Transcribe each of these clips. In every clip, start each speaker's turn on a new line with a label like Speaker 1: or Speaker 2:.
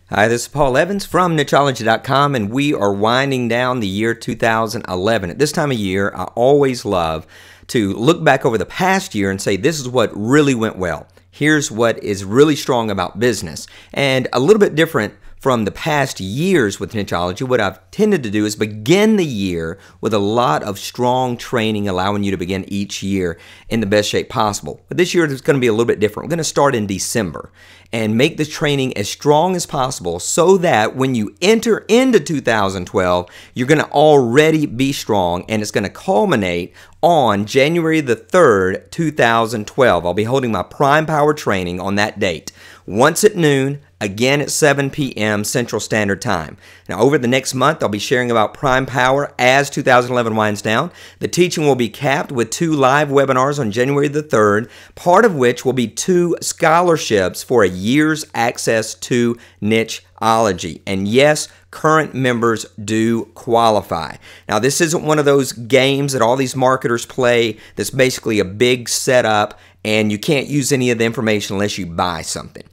Speaker 1: Hi, this is Paul Evans from Nicheology.com, and we are winding down the year 2011. At this time of year, I always love to look back over the past year and say, this is what really went well. Here's what is really strong about business. And a little bit different from the past years with Nicheology, what I've tended to do is begin the year with a lot of strong training, allowing you to begin each year in the best shape possible. But this year is going to be a little bit different. We're going to start in December and make this training as strong as possible so that when you enter into 2012, you're going to already be strong, and it's going to culminate on January the 3rd, 2012. I'll be holding my Prime Power training on that date. Once at noon, again at 7 p.m. Central Standard Time. Now, over the next month, I'll be sharing about Prime Power as 2011 winds down. The teaching will be capped with 2 live webinars on January the 3rd, part of which will be 2 scholarships for a year's access to Nicheology. And yes, current members do qualify. Now, this isn't one of those games that all these marketers play that's basically a big setup and you can't use any of the information unless you buy something.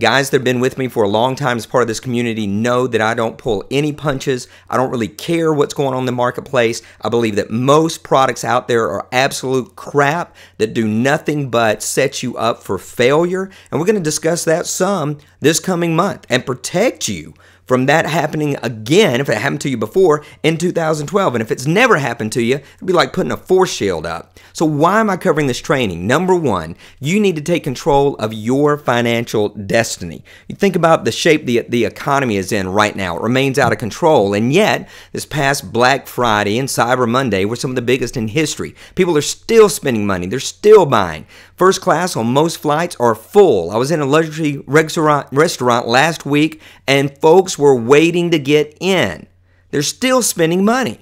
Speaker 1: Guys that have been with me for a long time as part of this community know that I don't pull any punches. I don't really care what's going on in the marketplace. I believe that most products out there are absolute crap that do nothing but set you up for failure. And we're going to discuss that some this coming month and protect you from that happening again if it happened to you before in 2012. And if it's never happened to you, it'd be like putting a force shield up. So why am I covering this training? Number one, you need to take control of your financial destiny. You think about the shape the economy is in right now. It remains out of control. And yet, this past Black Friday and Cyber Monday were some of the biggest in history. People are still spending money. They're still buying. First class on most flights are full. I was in a luxury restaurant last week, and folks were waiting to get in. They're still spending money.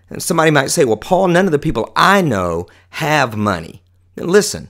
Speaker 1: And somebody might say, well, Paul, none of the people I know have money. Now, listen,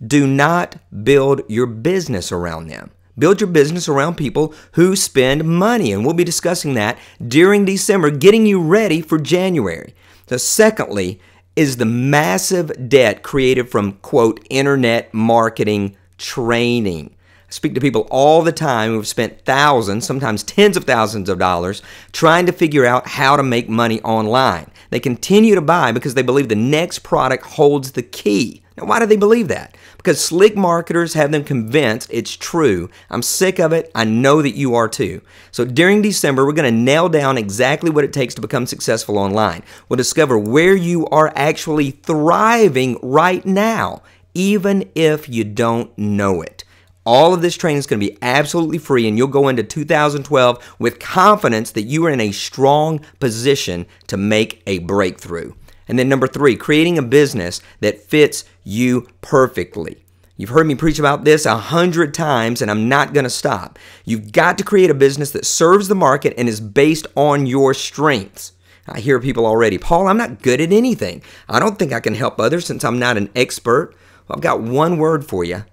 Speaker 1: do not build your business around them. Build your business around people who spend money, and we'll be discussing that during December, getting you ready for January. So secondly, is the massive debt created from, quote, internet marketing training. I speak to people all the time who have spent thousands, sometimes tens of thousands of dollars trying to figure out how to make money online. They continue to buy because they believe the next product holds the key. Now, why do they believe that? Because slick marketers have them convinced it's true. I'm sick of it. I know that you are too. So during December, we're going to nail down exactly what it takes to become successful online. We'll discover where you are actually thriving right now, even if you don't know it. All of this training is going to be absolutely free, and you'll go into 2012 with confidence that you are in a strong position to make a breakthrough. And then number 3, creating a business that fits you perfectly. You've heard me preach about this 100 times, and I'm not going to stop. You've got to create a business that serves the market and is based on your strengths. I hear people already, Paul, I'm not good at anything. I don't think I can help others since I'm not an expert. Well, I've got one word for you: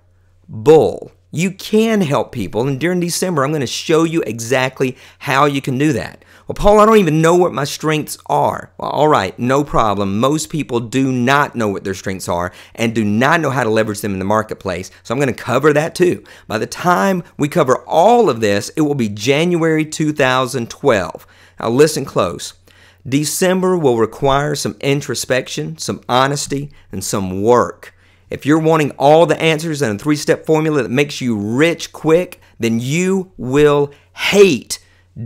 Speaker 1: bull. You can help people, and during December, I'm going to show you exactly how you can do that. Well, Paul, I don't even know what my strengths are. Well, all right, no problem. Most people do not know what their strengths are and do not know how to leverage them in the marketplace, so I'm going to cover that too. By the time we cover all of this, it will be January 2012. Now, listen close. December will require some introspection, some honesty, and some work. If you're wanting all the answers and a 3-step formula that makes you rich quick, then you will hate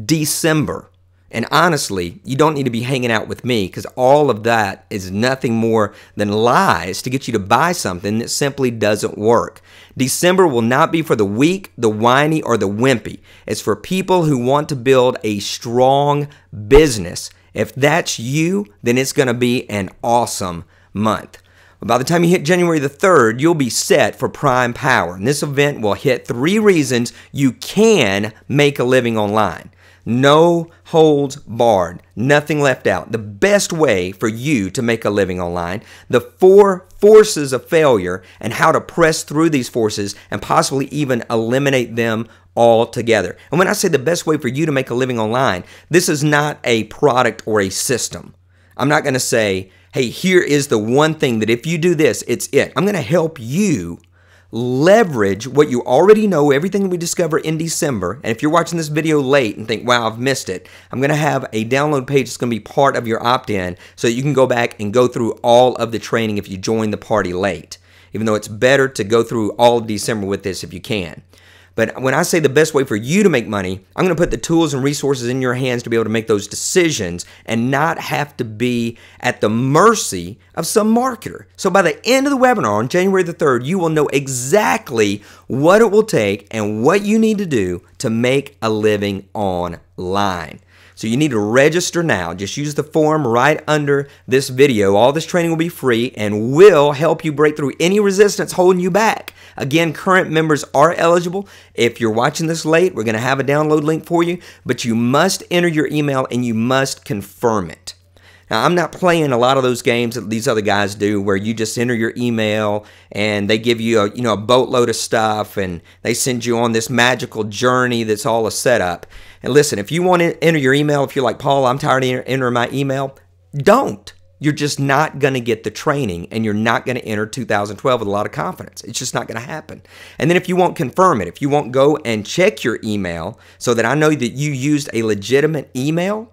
Speaker 1: December. And honestly, you don't need to be hanging out with me, because all of that is nothing more than lies to get you to buy something that simply doesn't work. December will not be for the weak, the whiny, or the wimpy. It's for people who want to build a strong business. If that's you, then it's going to be an awesome month. By the time you hit January the 3rd, you'll be set for Prime Power. And this event will hit 3 reasons you can make a living online. No holds barred, nothing left out. The best way for you to make a living online, the 4 forces of failure and how to press through these forces and possibly even eliminate them altogether. And when I say the best way for you to make a living online, this is not a product or a system. I'm not going to say, hey, here is the one thing that if you do this, it's it. I'm going to help you leverage what you already know, everything we discover in December. And if you're watching this video late and think, wow, I've missed it, I'm going to have a download page that's going to be part of your opt-in so that you can go back and go through all of the training if you join the party late, even though it's better to go through all of December with this if you can. But when I say the best way for you to make money, I'm going to put the tools and resources in your hands to be able to make those decisions and not have to be at the mercy of some marketer. So by the end of the webinar on January the 3rd, you will know exactly what it will take and what you need to do to make a living online. So you need to register now. Just use the form right under this video. All this training will be free and will help you break through any resistance holding you back. Again, current members are eligible. If you're watching this late, we're going to have a download link for you, but you must enter your email and you must confirm it. Now, I'm not playing a lot of those games that these other guys do where you just enter your email and they give you a boatload of stuff and they send you on this magical journey that's all a setup. And listen, if you want to enter your email, if you're like, Paul, I'm tired of entering my email, don't. You're just not going to get the training and you're not going to enter 2012 with a lot of confidence. It's just not going to happen. And then if you won't confirm it, if you won't go and check your email so that I know that you used a legitimate email,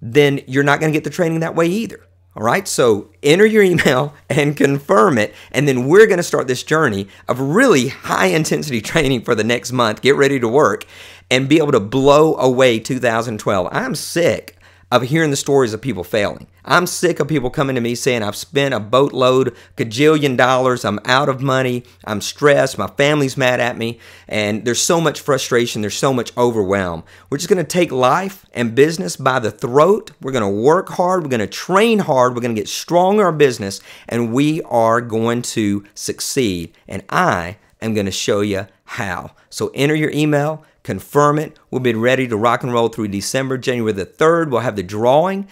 Speaker 1: then you're not going to get the training that way either. All right, so enter your email and confirm it, and then we're going to start this journey of really high-intensity training for the next month. Get ready to work and be able to blow away 2012. I'm sick of hearing the stories of people failing. I'm sick of people coming to me saying, I've spent a boatload, gajillion dollars, I'm out of money, I'm stressed, my family's mad at me, and there's so much frustration, there's so much overwhelm. We're just going to take life and business by the throat. We're going to work hard, we're going to train hard, we're going to get strong in our business, and we are going to succeed. And I am going to show you how. So enter your email, confirm it. We'll be ready to rock and roll through December. January the 3rd, we'll have the drawing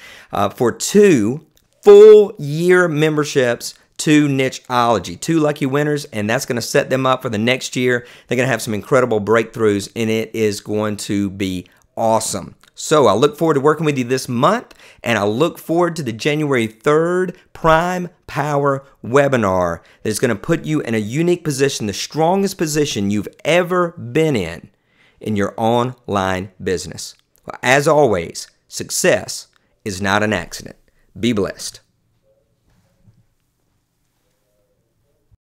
Speaker 1: for 2 full-year memberships to Nicheology. 2 lucky winners, and that's going to set them up for the next year. They're going to have some incredible breakthroughs, and it is going to be awesome. So I look forward to working with you this month, and I look forward to the January 3rd Prime Power webinar that is going to put you in a unique position, the strongest position you've ever been in your online business. Well, as always, success is not an accident. Be blessed.